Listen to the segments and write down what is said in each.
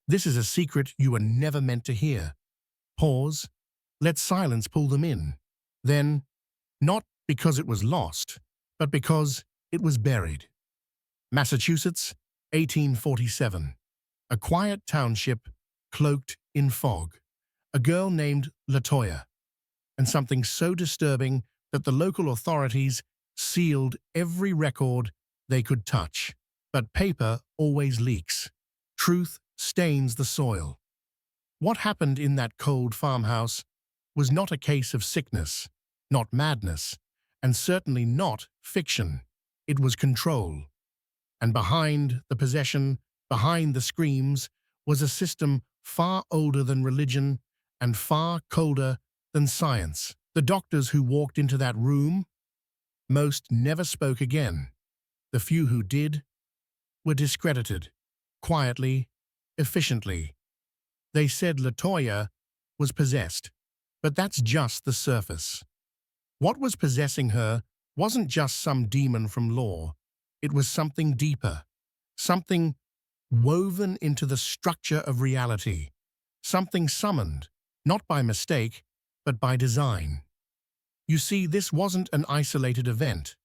This is a secret you were never meant to hear. Pause. Let silence pull them in. Then, not because it was lost, but because it was buried. Massachusetts, 1847. A quiet township cloaked in fog. A girl named Latoya. And something so disturbing that the local authorities sealed every record they could touch. But paper always leaks. Truth stains the soil. What happened in that cold farmhouse was not a case of sickness, not madness, and certainly not fiction. It was control. And behind the possession, behind the screams, was a system far older than religion and far colder than science. The doctors who walked into that room, most never spoke again. The few who did were discredited, quietly, efficiently. They said Latoya was possessed, but that's just the surface. What was possessing her wasn't just some demon from lore. It was something deeper, something woven into the structure of reality, something summoned, not by mistake, but by design. You see, this wasn't an isolated event.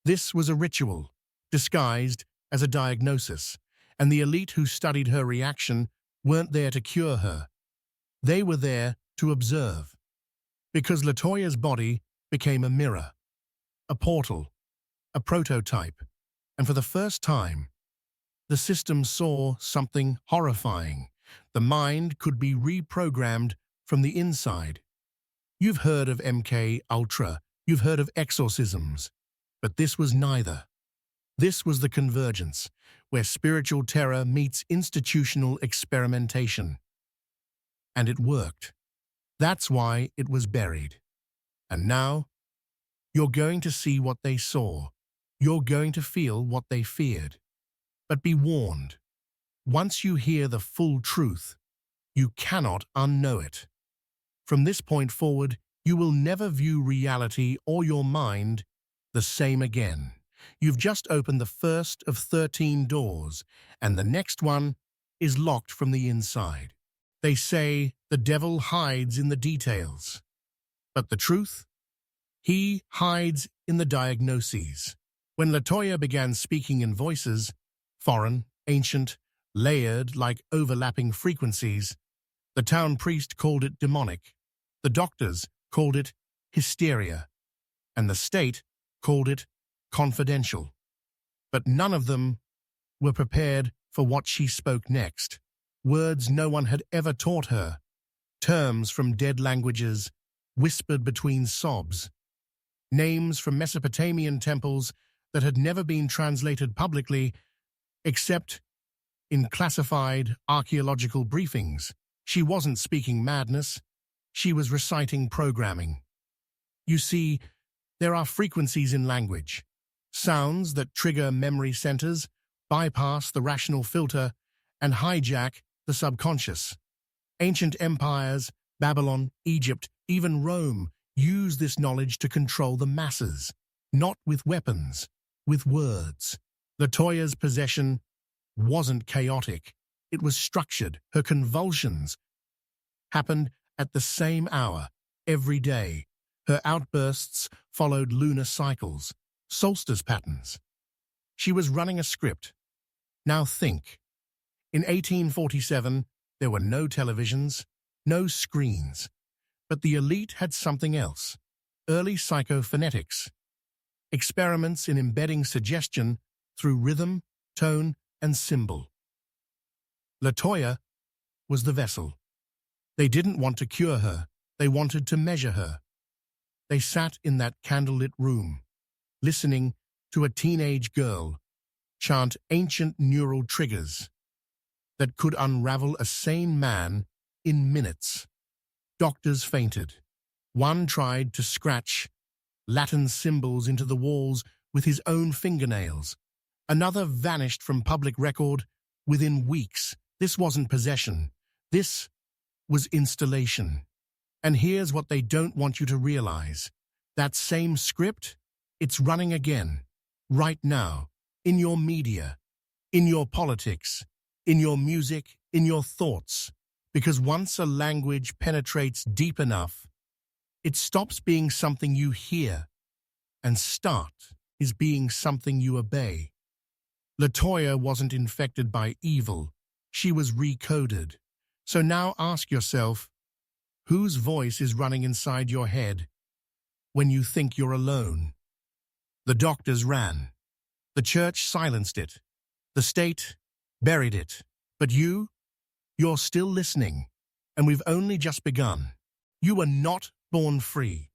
This was a ritual, disguised as a diagnosis, and the elite who studied her reaction weren't there to cure her. They were there to observe. Because Latoya's body became a mirror, a portal, a prototype, and for the first time, the system saw something horrifying. The mind could be reprogrammed from the inside. You've heard of MK Ultra, you've heard of exorcisms, but this was neither. This was the convergence, where spiritual terror meets institutional experimentation. And it worked. That's why it was buried. And now, you're going to see what they saw. You're going to feel what they feared. But be warned, once you hear the full truth, you cannot unknow it. From this point forward, you will never view reality or your mind the same again. You've just opened the first of 13 doors, and the next one is locked from the inside. They say the devil hides in the details. But the truth? He hides in the diagnoses. When Latoya began speaking in voices, foreign, ancient, layered like overlapping frequencies, the town priest called it demonic, the doctors called it hysteria, and the state called it confidential. But none of them were prepared for what she spoke next. Words no one had ever taught her, terms from dead languages, whispered between sobs, names from Mesopotamian temples that had never been translated publicly except in classified archaeological briefings. She wasn't speaking madness, she was reciting programming. You see, there are frequencies in language, sounds that trigger memory centers, bypass the rational filter, and hijack the subconscious. Ancient empires, Babylon, Egypt, even Rome, used this knowledge to control the masses, not with weapons, with words. Latoya's possession wasn't chaotic. It was structured. Her convulsions happened at the same hour, every day. Her outbursts followed lunar cycles, solstice patterns. She was running a script. Now think. In 1847, there were no televisions, no screens. But the elite had something else. Early psychophonetics. Experiments in embedding suggestion through rhythm, tone, and symbol. Latoya was the vessel. They didn't want to cure her. They wanted to measure her. They sat in that candlelit room, listening to a teenage girl chant ancient neural triggers that could unravel a sane man in minutes. Doctors fainted. One tried to scratch Latin symbols into the walls with his own fingernails. Another vanished from public record within weeks. This wasn't possession. This was installation. And here's what they don't want you to realize. That same script, it's running again, right now, in your media, in your politics, in your music, in your thoughts, because once a language penetrates deep enough, it stops being something you hear and is being something you obey. Latoya wasn't infected by evil, she was recoded. So now ask yourself, whose voice is running inside your head when you think you're alone? The doctors ran. The church silenced it. The state buried it. But you're still listening, and we've only just begun. You were not born free.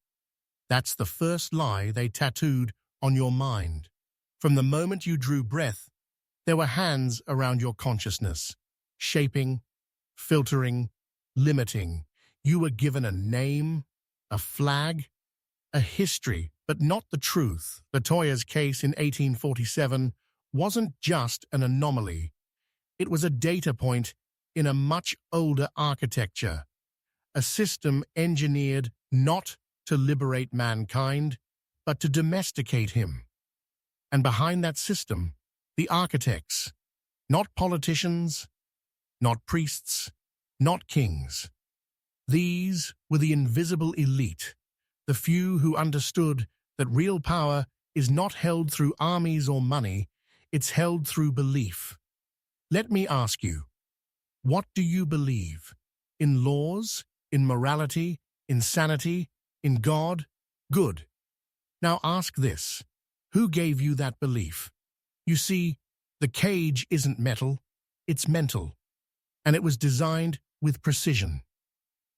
That's the first lie they tattooed on your mind. From the moment you drew breath, there were hands around your consciousness, shaping, filtering, limiting. You were given a name, a flag, a history, but not the truth. Latoya's case in 1847 wasn't just an anomaly. It was a data point in a much older architecture, a system engineered not to liberate mankind, but to domesticate him. And behind that system, the architects, not politicians, not priests, not kings. These were the invisible elite, the few who understood that real power is not held through armies or money, it's held through belief. Let me ask you, what do you believe? In laws, in morality, in sanity, in God? Good. Now ask this, who gave you that belief? You see, the cage isn't metal, it's mental, and it was designed with precision.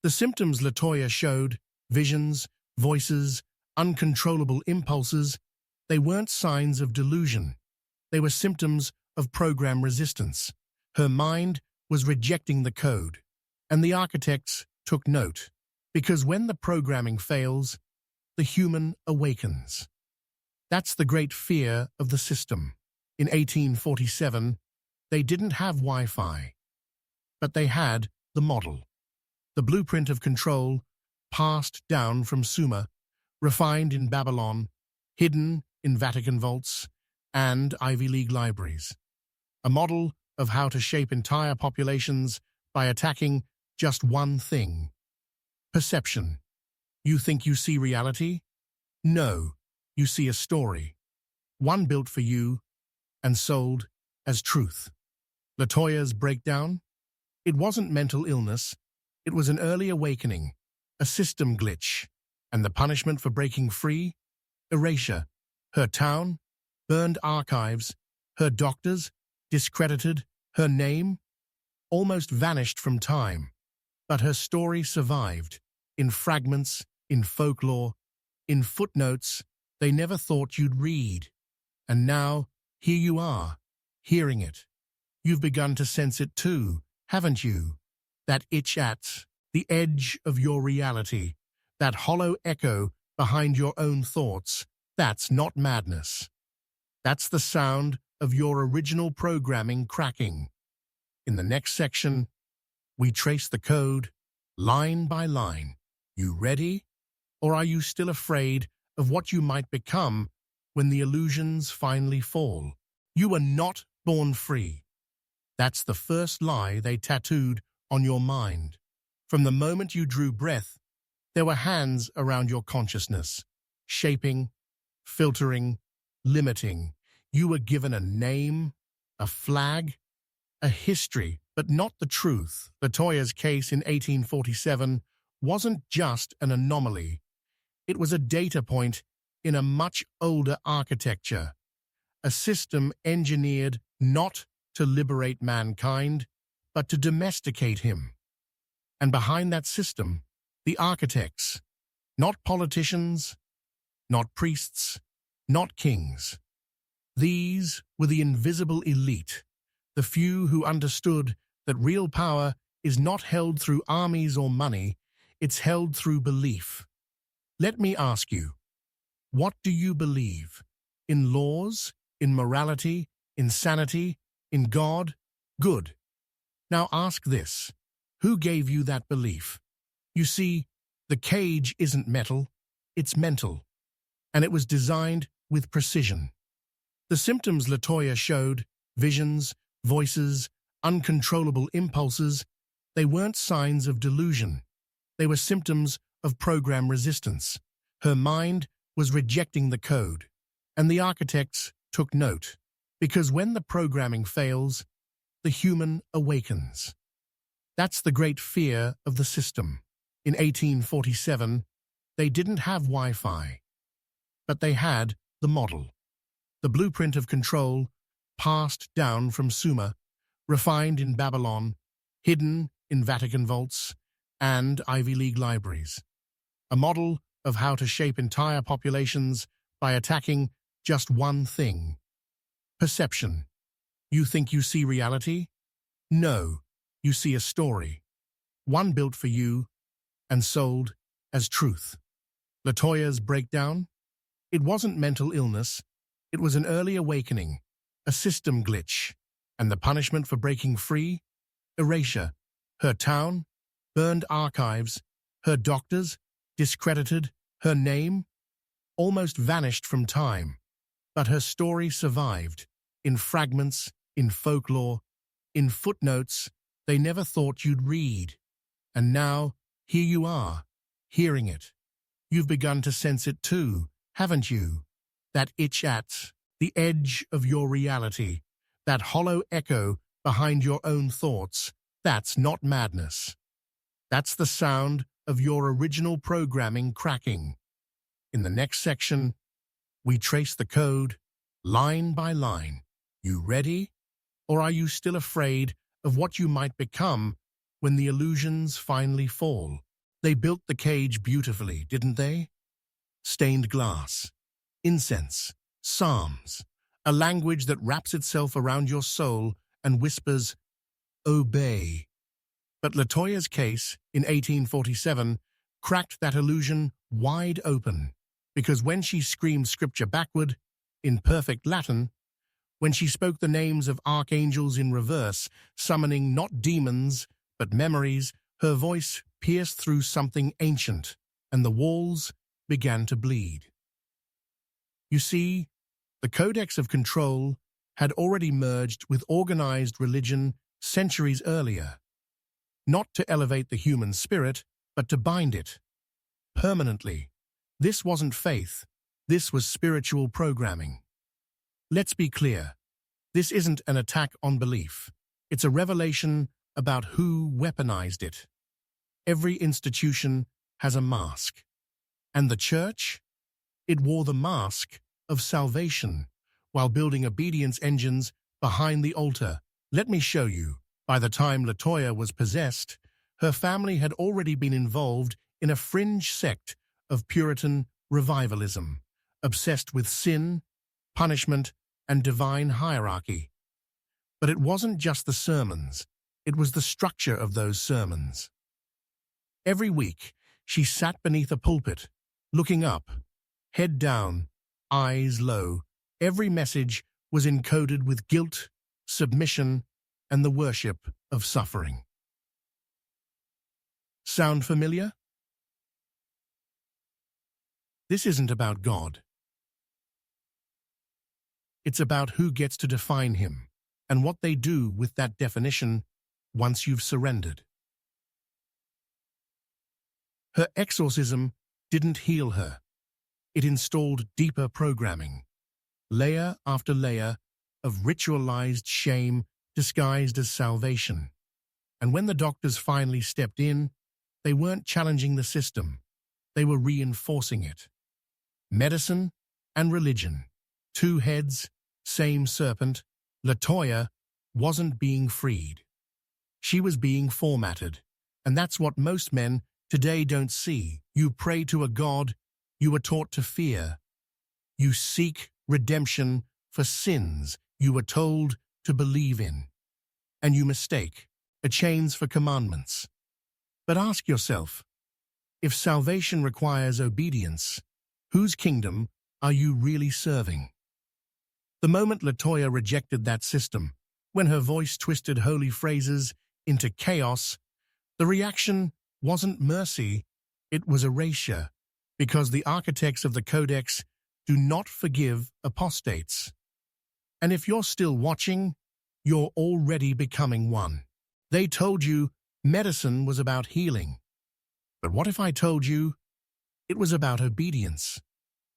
The symptoms Latoya showed, visions, voices, uncontrollable impulses, they weren't signs of delusion. They were symptoms of program resistance. Her mind was rejecting the code, and the architects took note, because when the programming fails, the human awakens. That's the great fear of the system. In 1847, they didn't have Wi-Fi, but they had the model, the blueprint of control passed down from Sumer, refined in Babylon, hidden in Vatican vaults and Ivy League libraries. A model of how to shape entire populations by attacking just one thing: perception. You think you see reality? No, you see a story, one built for you and sold as truth. Latoya's breakdown? It wasn't mental illness, it was an early awakening, a system glitch, and the punishment for breaking free? Erasure. Her town? Burned archives. Her doctors? Discredited. Her name? Almost vanished from time. But her story survived, in fragments, in folklore, in footnotes they never thought you'd read. And now, here you are, hearing it. You've begun to sense it too, haven't you? That itch at the edge of your reality, that hollow echo behind your own thoughts, that's not madness. That's the sound of your original programming cracking. In the next section, we trace the code, line by line. You ready? Or are you still afraid of what you might become when the illusions finally fall? You were not born free. That's the first lie they tattooed on your mind. From the moment you drew breath, there were hands around your consciousness, shaping, filtering, limiting. You were given a name, a flag, a history, but not the truth. Latoya's case in 1847 wasn't just an anomaly. It was a data point in a much older architecture, a system engineered not to liberate mankind, but to domesticate him. And behind that system, the architects, not politicians, not priests, not kings. These were the invisible elite, the few who understood that real power is not held through armies or money, it's held through belief. Let me ask you, what do you believe? In laws, in morality, in sanity, in God? Good. Now ask this, who gave you that belief? You see, the cage isn't metal, it's mental, and it was designed with precision. The symptoms Latoya showed, visions, voices, uncontrollable impulses, they weren't signs of delusion. They were symptoms of program resistance. Her mind was rejecting the code, and the architects took note, because when the programming fails, the human awakens. That's the great fear of the system. In 1847, they didn't have Wi-Fi, but they had the model, the blueprint of control passed down from Sumer, refined in Babylon, hidden in Vatican vaults and Ivy League libraries. A model of how to shape entire populations by attacking just one thing: perception. You think you see reality? No, you see a story. One built for you and sold as truth. Latoya's breakdown? It wasn't mental illness. It was an early awakening, a system glitch. And the punishment for breaking free? Erasure. Her town? Burned archives. Her doctors? Discredited. Her name? Almost vanished from time. But her story survived. In fragments, in folklore, in footnotes they never thought you'd read. And now, here you are, hearing it. You've begun to sense it too, haven't you? That itch at the edge of your reality, that hollow echo behind your own thoughts, that's not madness. That's the sound of your original programming cracking. In the next section, we trace the code, line by line. You ready? Or are you still afraid of what you might become when the illusions finally fall? They built the cage beautifully, didn't they? Stained glass, incense, psalms, a language that wraps itself around your soul and whispers, obey. But Latoya's case, in 1847, cracked that illusion wide open, because when she screamed scripture backward, in perfect Latin, when she spoke the names of archangels in reverse, summoning not demons, but memories, her voice pierced through something ancient, and the walls began to bleed. You see, the Codex of Control had already merged with organized religion centuries earlier, not to elevate the human spirit, but to bind it permanently. This wasn't faith, this was spiritual programming. Let's be clear, this isn't an attack on belief. It's a revelation about who weaponized it. Every institution has a mask. And the church? It wore the mask of salvation while building obedience engines behind the altar. Let me show you. By the time Latoya was possessed, her family had already been involved in a fringe sect of Puritan revivalism, obsessed with sin, punishment, and divine hierarchy. But it wasn't just the sermons, it was the structure of those sermons. Every week, she sat beneath a pulpit, looking up, head down, eyes low. Every message was encoded with guilt, submission, and the worship of suffering. Sound familiar? This isn't about God. It's about who gets to define him and what they do with that definition once you've surrendered. Her exorcism didn't heal her. It installed deeper programming, layer after layer of ritualized shame disguised as salvation. And when the doctors finally stepped in, they weren't challenging the system. They were reinforcing it. Medicine and religion, two heads, same serpent. Latoya wasn't being freed. She was being formatted. And that's what most men today don't see. You pray to a God you were taught to fear. You seek redemption for sins you were told to believe in. And you mistake a chains for commandments. But ask yourself, if salvation requires obedience, whose kingdom are you really serving? The moment Latoya rejected that system, when her voice twisted holy phrases into chaos, the reaction wasn't mercy, it was erasure, because the architects of the Codex do not forgive apostates. And if you're still watching, you're already becoming one. They told you medicine was about healing. But what if I told you it was about obedience?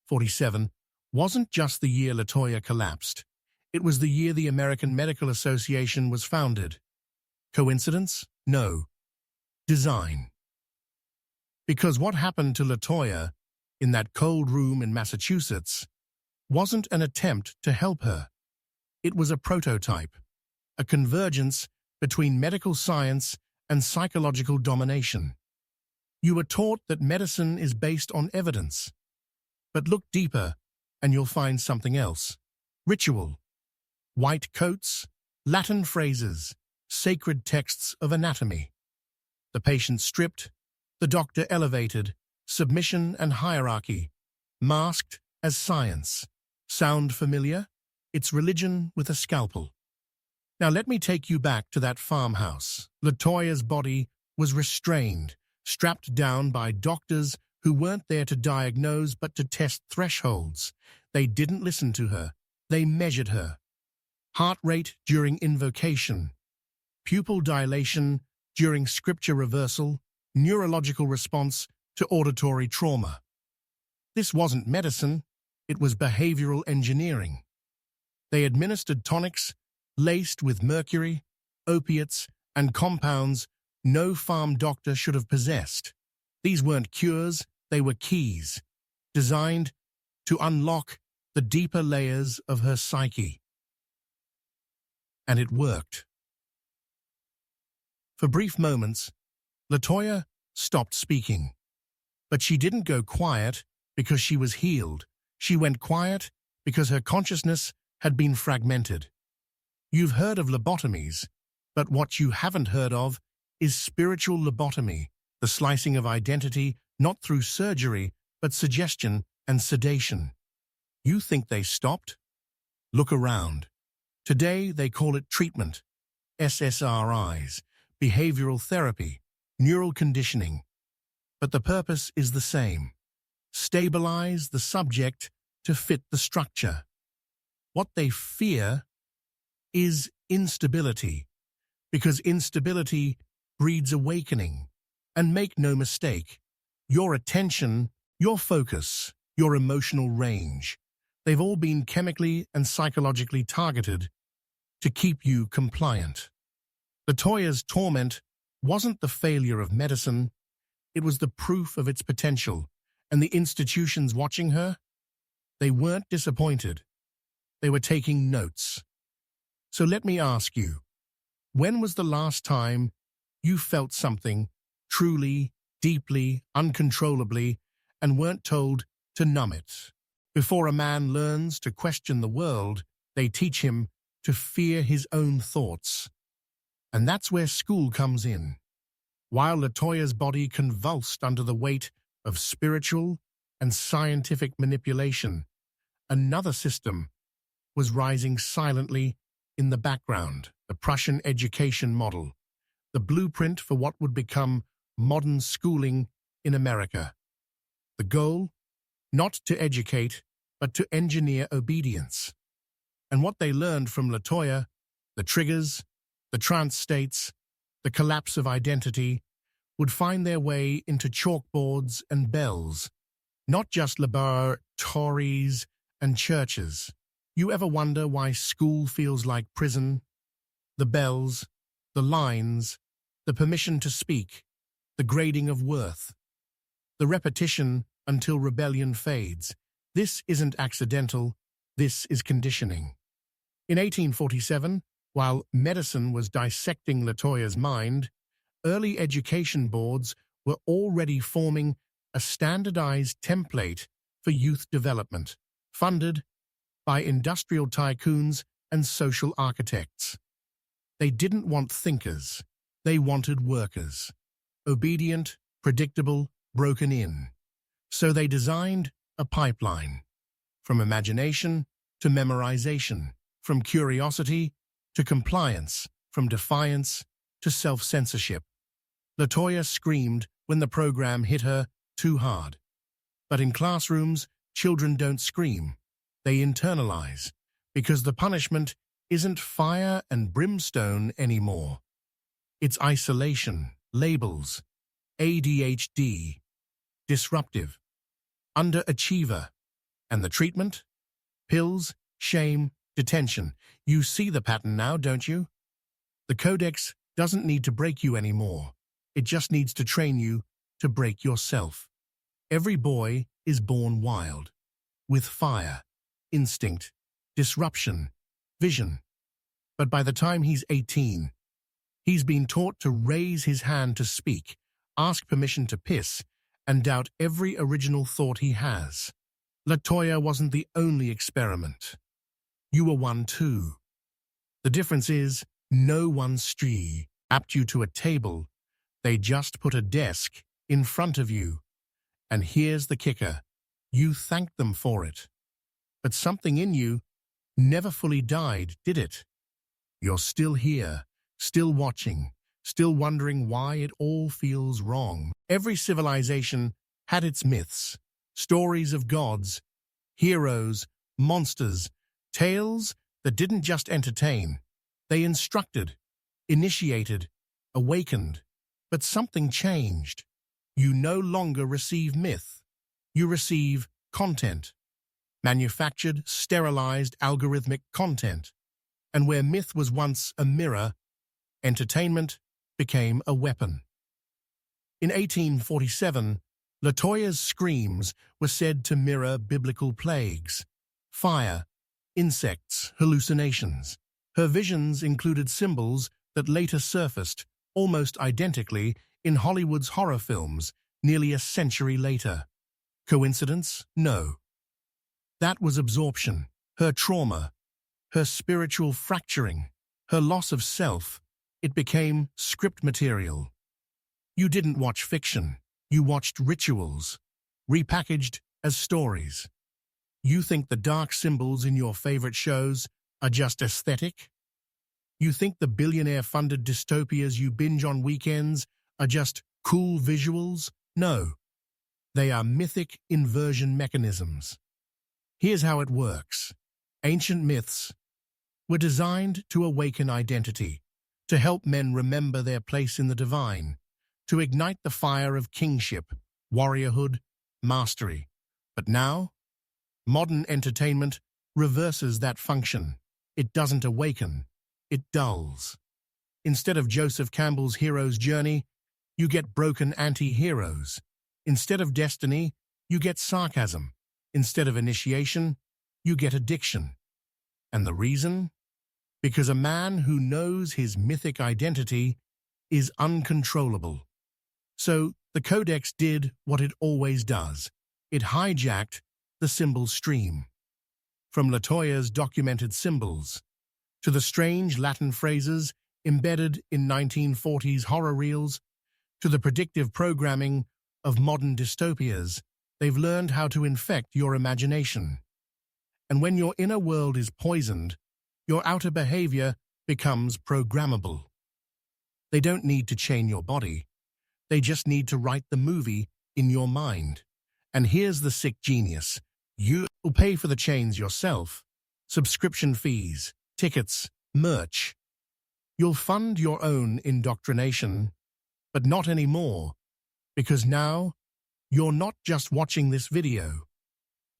47 wasn't just the year Latoya collapsed. It was the year the American Medical Association was founded. Coincidence? No. Design. Because what happened to Latoya in that cold room in Massachusetts wasn't an attempt to help her. It was a prototype, a convergence between medical science and psychological domination. You were taught that medicine is based on evidence. But look deeper and you'll find something else. Ritual. White coats, Latin phrases, sacred texts of anatomy. The patient stripped, the doctor elevated, submission and hierarchy, masked as science. Sound familiar? It's religion with a scalpel. Now let me take you back to that farmhouse. Latoya's body was restrained, strapped down by doctors who weren't there to diagnose but to test thresholds. They didn't listen to her. They measured her. Heart rate during invocation, pupil dilation during scripture reversal, neurological response to auditory trauma. This wasn't medicine, it was behavioral engineering. They administered tonics laced with mercury, opiates, and compounds no farm doctor should have possessed. These weren't cures, they were keys, designed to unlock the deeper layers of her psyche. And it worked. For brief moments, Latoya stopped speaking. But she didn't go quiet because she was healed. She went quiet because her consciousness had been fragmented. You've heard of lobotomies, but what you haven't heard of is spiritual lobotomy, the slicing of identity not through surgery, but suggestion and sedation. You think they stopped? Look around. Today they call it treatment, SSRIs, behavioral therapy, neural conditioning. But the purpose is the same. Stabilize the subject to fit the structure. What they fear is instability, because instability breeds awakening. And make no mistake, your attention, your focus, your emotional range, they've all been chemically and psychologically targeted to keep you compliant. Latoya's torment wasn't the failure of medicine, it was the proof of its potential, and the institutions watching her, they weren't disappointed. They were taking notes. So let me ask you, when was the last time you felt something truly, deeply, uncontrollably, and weren't told to numb it? Before a man learns to question the world, they teach him to fear his own thoughts. And that's where school comes in. While Latoya's body convulsed under the weight of spiritual and scientific manipulation, another system was rising silently in the background, the Prussian education model, the blueprint for what would become modern schooling in America. The goal? Not to educate, but to engineer obedience. And what they learned from Latoya, the triggers, the trance states, the collapse of identity, would find their way into chalkboards and bells, not just laboratories and churches. You ever wonder why school feels like prison? The bells, the lines, the permission to speak, the grading of worth, the repetition until rebellion fades. This isn't accidental, this is conditioning. In 1847, while medicine was dissecting Latoya's mind, early education boards were already forming a standardized template for youth development, funded by industrial tycoons and social architects. They didn't want thinkers, they wanted workers. Obedient, predictable, broken in. So they designed a pipeline. From imagination to memorization, from curiosity to compliance, from defiance to self-censorship. Latoya screamed when the program hit her too hard. But in classrooms, children don't scream. They internalize, because the punishment isn't fire and brimstone anymore. It's isolation, labels, ADHD, disruptive, underachiever. And the treatment? Pills, shame, detention. You see the pattern now, don't you? The Codex doesn't need to break you anymore. It just needs to train you to break yourself. Every boy is born wild, with fire, instinct, disruption, vision. But by the time he's 18, he's been taught to raise his hand to speak, ask permission to piss, and doubt every original thought he has. Latoya wasn't the only experiment. You were one too. The difference is, no one strapped you to a table. They just put a desk in front of you. And here's the kicker. You thanked them for it. But something in you never fully died, did it? You're still here, still watching, still wondering why it all feels wrong. Every civilization had its myths, stories of gods, heroes, monsters, tales that didn't just entertain. They instructed, initiated, awakened. But something changed. You no longer receive myth. You receive content. Manufactured, sterilized, algorithmic content. And where myth was once a mirror, entertainment became a weapon. In 1847, Latoya's screams were said to mirror biblical plagues, fire, insects, hallucinations. Her visions included symbols that later surfaced, almost identically, in Hollywood's horror films nearly a century later. Coincidence? No. That was absorption, her trauma, her spiritual fracturing, her loss of self. It became script material. You didn't watch fiction. You watched rituals, repackaged as stories. You think the dark symbols in your favorite shows are just aesthetic? You think the billionaire-funded dystopias you binge on weekends are just cool visuals? No. They are mythic inversion mechanisms. Here's how it works. Ancient myths were designed to awaken identity, to help men remember their place in the divine, to ignite the fire of kingship, warriorhood, mastery. But now, modern entertainment reverses that function. It doesn't awaken, it dulls. Instead of Joseph Campbell's hero's journey, you get broken anti-heroes. Instead of destiny, you get sarcasm. Instead of initiation, you get addiction. And the reason? Because a man who knows his mythic identity is uncontrollable. So the Codex did what it always does. It hijacked the symbol stream. From Latoya's documented symbols to the strange Latin phrases embedded in 1940s horror reels, to the predictive programming of modern dystopias, they've learned how to infect your imagination. And when your inner world is poisoned, your outer behavior becomes programmable. They don't need to chain your body. They just need to write the movie in your mind. And here's the sick genius. You will pay for the chains yourself. Subscription fees, tickets, merch. You'll fund your own indoctrination, but not anymore. Because now, you're not just watching this video.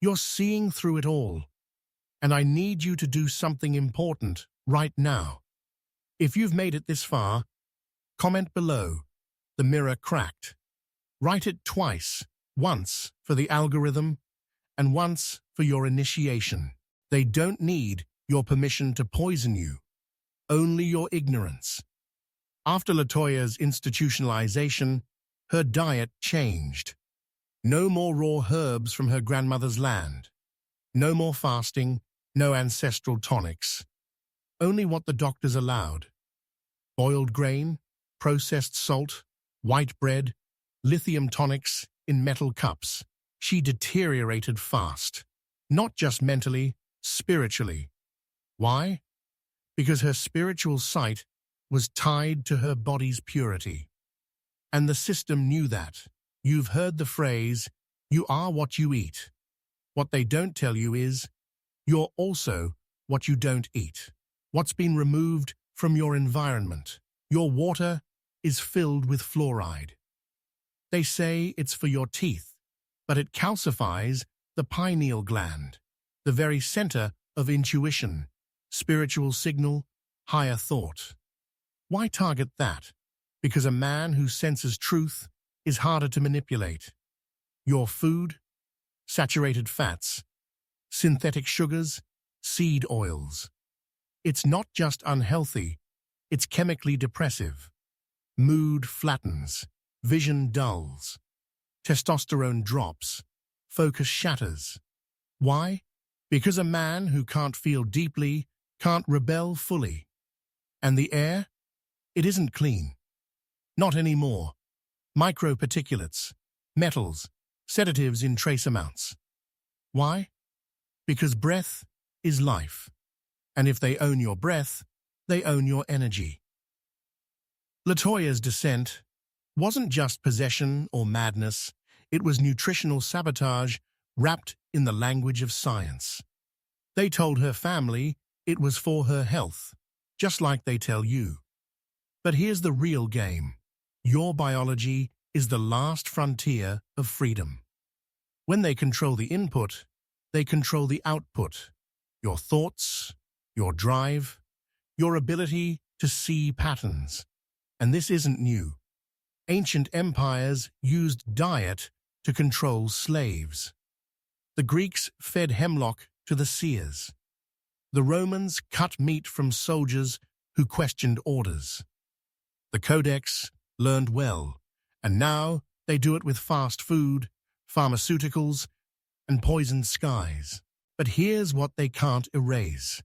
You're seeing through it all. And I need you to do something important right now. If you've made it this far, comment below. The mirror cracked. Write it twice, once for the algorithm and once for your initiation. They don't need your permission to poison you, only your ignorance. After Latoya's institutionalization, her diet changed. No more raw herbs from her grandmother's land. No more fasting, no ancestral tonics. Only what the doctors allowed. Boiled grain, processed salt, white bread, lithium tonics in metal cups. She deteriorated fast. Not just mentally, spiritually. Why? Because her spiritual sight was tied to her body's purity. And the system knew that. You've heard the phrase, you are what you eat. What they don't tell you is, you're also what you don't eat. what's been removed from your environment. Your water is filled with fluoride. They say it's for your teeth, but it calcifies the pineal gland, the very center of intuition, spiritual signal, higher thought. Why target that? Because a man who senses truth is harder to manipulate. Your food, saturated fats, synthetic sugars, seed oils. It's not just unhealthy, it's chemically depressive. Mood flattens, vision dulls, testosterone drops, focus shatters. Why? Because a man who can't feel deeply can't rebel fully. And the air? It isn't clean. Not anymore. Microparticulates, metals, sedatives in trace amounts. Why? Because breath is life. And if they own your breath, they own your energy. Latoya's descent wasn't just possession or madness, it was nutritional sabotage wrapped in the language of science. They told her family it was for her health, just like they tell you. But here's the real game. Your biology is the last frontier of freedom. When they control the input, they control the output. Your thoughts, your drive, your ability to see patterns. And this isn't new. Ancient empires used diet to control slaves. The Greeks fed hemlock to the seers. The Romans cut meat from soldiers who questioned orders. The Codex learned well, and now they do it with fast food, pharmaceuticals, and poisoned skies. But here's what they can't erase.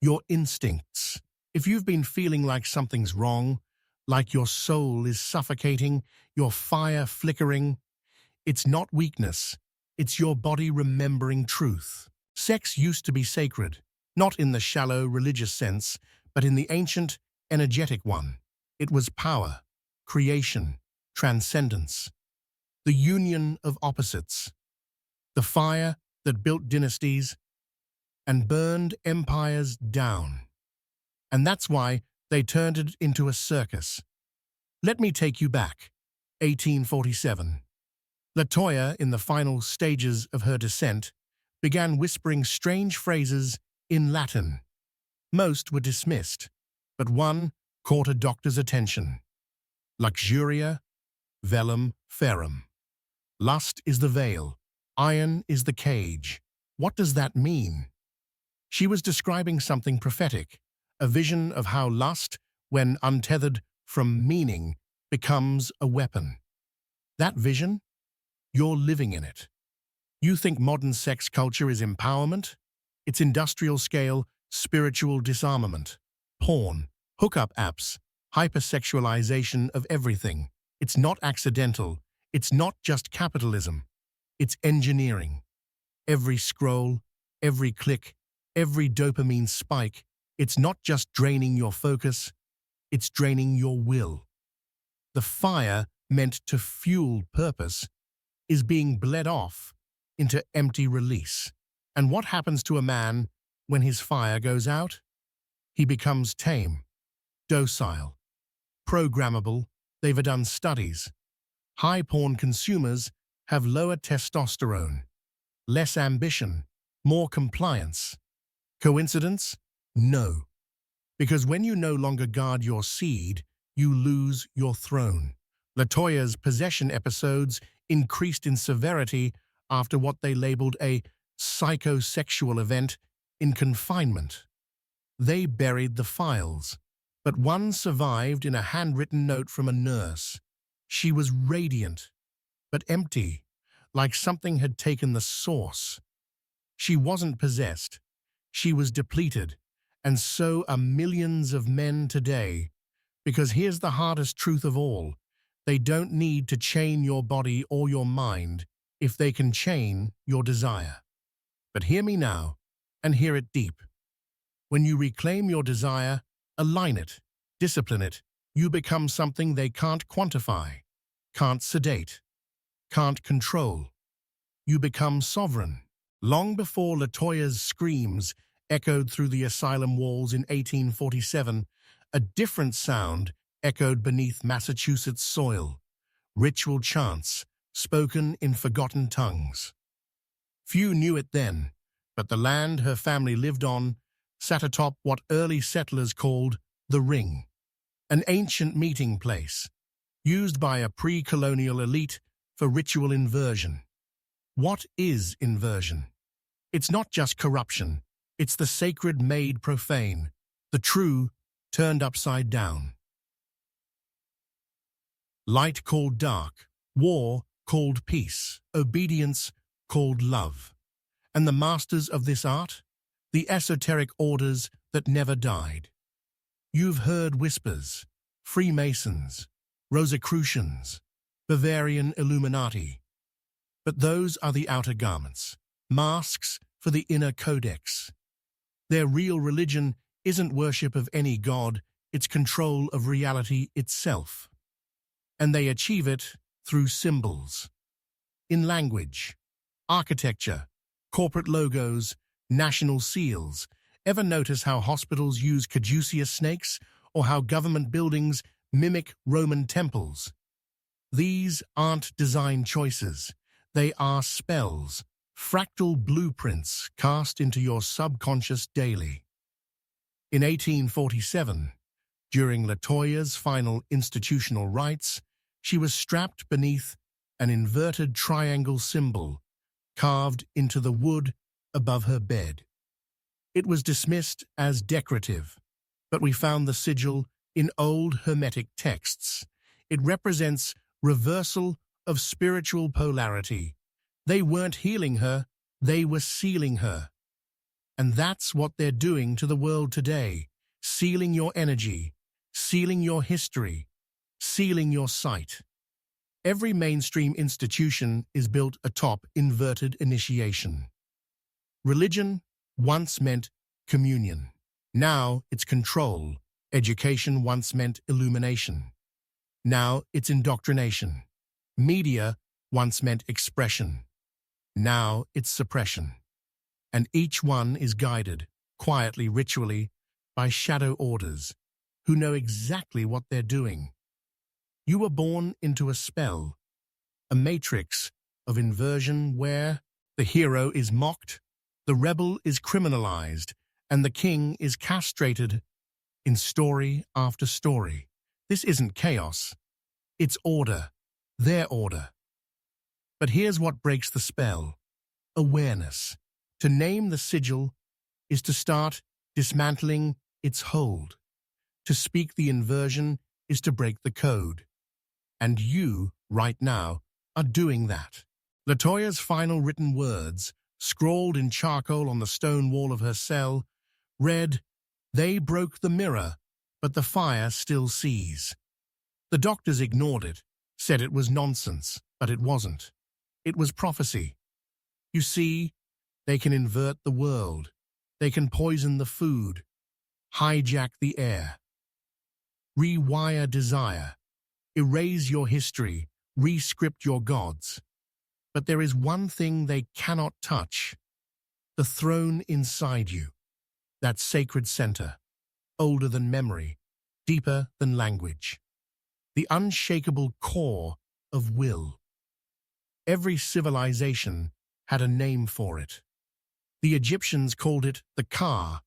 Your instincts. If you've been feeling like something's wrong, like your soul is suffocating, your fire flickering, it's not weakness, it's your body remembering truth. Sex used to be sacred, not in the shallow religious sense, but in the ancient, energetic one. It was power, creation, transcendence, the union of opposites, the fire that built dynasties and burned empires down. And that's why they turned it into a circus. Let me take you back. 1847. Latoya, in the final stages of her descent, began whispering strange phrases in Latin. Most were dismissed, but one caught a doctor's attention. Luxuria, velum ferrum. Lust is the veil, iron is the cage. What does that mean? She was describing something prophetic, a vision of how lust, when untethered from meaning, becomes a weapon. That vision? You're living in it. You think modern sex culture is empowerment? It's industrial-scale, spiritual disarmament. Porn, hookup apps, hypersexualization of everything. It's not accidental. It's not just capitalism. It's engineering. Every scroll, every click, every dopamine spike, it's not just draining your focus, it's draining your will. The fire meant to fuel purpose is being bled off into empty release. And what happens to a man when his fire goes out? He becomes tame, docile, programmable. They've done studies. High porn consumers have lower testosterone, less ambition, more compliance. Coincidence? No. Because when you no longer guard your seed, you lose your throne. Latoya's possession episodes increased in severity after what they labeled a psychosexual event in confinement. They buried the files, but one survived in a handwritten note from a nurse. She was radiant, but empty, like something had taken the source. She wasn't possessed. She was depleted, and so are millions of men today. Because here's the hardest truth of all. They don't need to chain your body or your mind if they can chain your desire. But hear me now, and hear it deep. When you reclaim your desire, align it, discipline it, you become something they can't quantify, can't sedate, can't control. You become sovereign. Long before Latoya's screams echoed through the Asylum walls in 1847, a different sound echoed beneath Massachusetts soil, ritual chants spoken in forgotten tongues. Few knew it then, but the land her family lived on sat atop what early settlers called the Ring, an ancient meeting place used by a pre-colonial elite for ritual inversion. What is inversion? It's not just corruption, it's the sacred made profane, the true turned upside down. Light called dark, war called peace, obedience called love. And the masters of this art? The esoteric orders that never died. You've heard whispers, Freemasons, Rosicrucians, Bavarian Illuminati. But those are the outer garments, masks for the inner Codex. Their real religion isn't worship of any god, it's control of reality itself. And they achieve it through symbols. In language, architecture, corporate logos, national seals. Ever notice how hospitals use caduceus snakes or how government buildings mimic Roman temples? These aren't design choices. They are spells, fractal blueprints cast into your subconscious daily. In 1847, during Latoya's final institutional rites, she was strapped beneath an inverted triangle symbol carved into the wood above her bed. It was dismissed as decorative, but we found the sigil in old Hermetic texts. It represents reversal of spiritual polarity. They weren't healing her, they were sealing her. And that's what they're doing to the world today, sealing your energy, sealing your history, sealing your sight. Every mainstream institution is built atop inverted initiation. Religion once meant communion. Now it's control. Education once meant illumination. Now it's indoctrination. Media once meant expression. Now it's suppression. And each one is guided, quietly, ritually, by shadow orders who know exactly what they're doing. You were born into a spell, a matrix of inversion where the hero is mocked, the rebel is criminalized, and the king is castrated in story after story. This isn't chaos. It's order, their order. But here's what breaks the spell. Awareness. To name the sigil is to start dismantling its hold. To speak the inversion is to break the code. And you, right now, are doing that. Latoya's final written words, scrawled in charcoal on the stone wall of her cell, read, "They broke the mirror, but the fire still sees." The doctors ignored it, said it was nonsense, but it wasn't. It was prophecy. You see, they can invert the world. They can poison the food, hijack the air, rewire desire, erase your history, re-script your gods. But there is one thing they cannot touch: the throne inside you, that sacred center, older than memory, deeper than language, the unshakable core of will. Every civilization had a name for it. The Egyptians called it the Ka,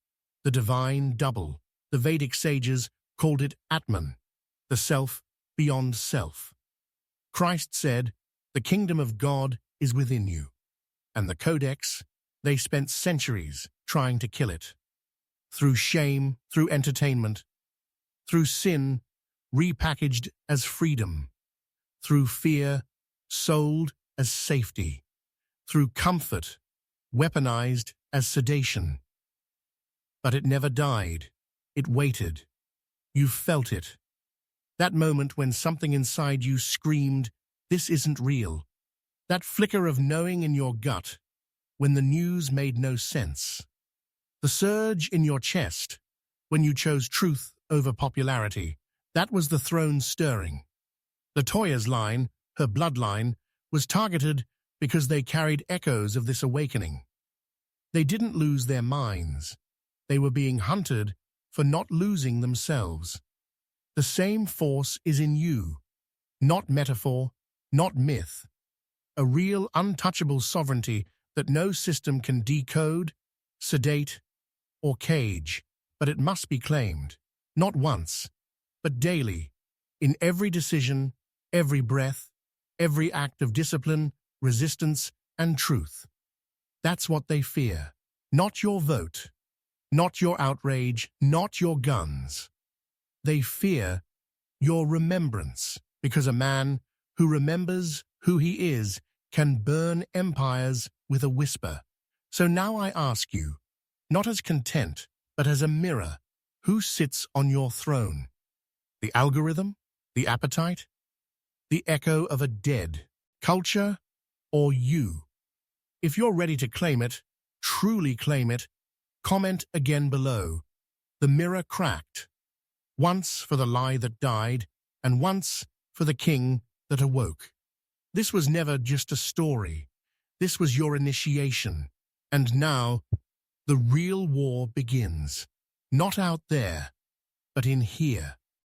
the divine double. The Vedic sages called it Atman, the self beyond self. Christ said, "The kingdom of God is within you." And the Codex, they spent centuries trying to kill it. Through shame, through entertainment, through sin, repackaged as freedom, through fear, sold as safety, through comfort, weaponized as sedation. But it never died. It waited. You felt it. That moment when something inside you screamed, "This isn't real." That flicker of knowing in your gut, when the news made no sense. The surge in your chest, when you chose truth over popularity. That was the throne stirring. Latoya's line, her bloodline, was targeted because they carried echoes of this awakening. They didn't lose their minds. They were being hunted for not losing themselves. The same force is in you, not metaphor, not myth. A real, untouchable sovereignty that no system can decode, sedate, or cage, but it must be claimed, not once, but daily, in every decision, every breath, every act of discipline, resistance, and truth. That's what they fear. Not your vote, not your outrage, not your guns. They fear your remembrance, because a man who remembers who he is can burn empires with a whisper. So now I ask you, not as content, but as a mirror, who sits on your throne? The algorithm? The appetite? The echo of a dead culture? Or you? If you're ready to claim it, truly claim it, comment again below. The mirror cracked. Once for the lie that died, and once for the king that awoke. This was never just a story. This was your initiation. And now, the real war begins. Not out there, but in here.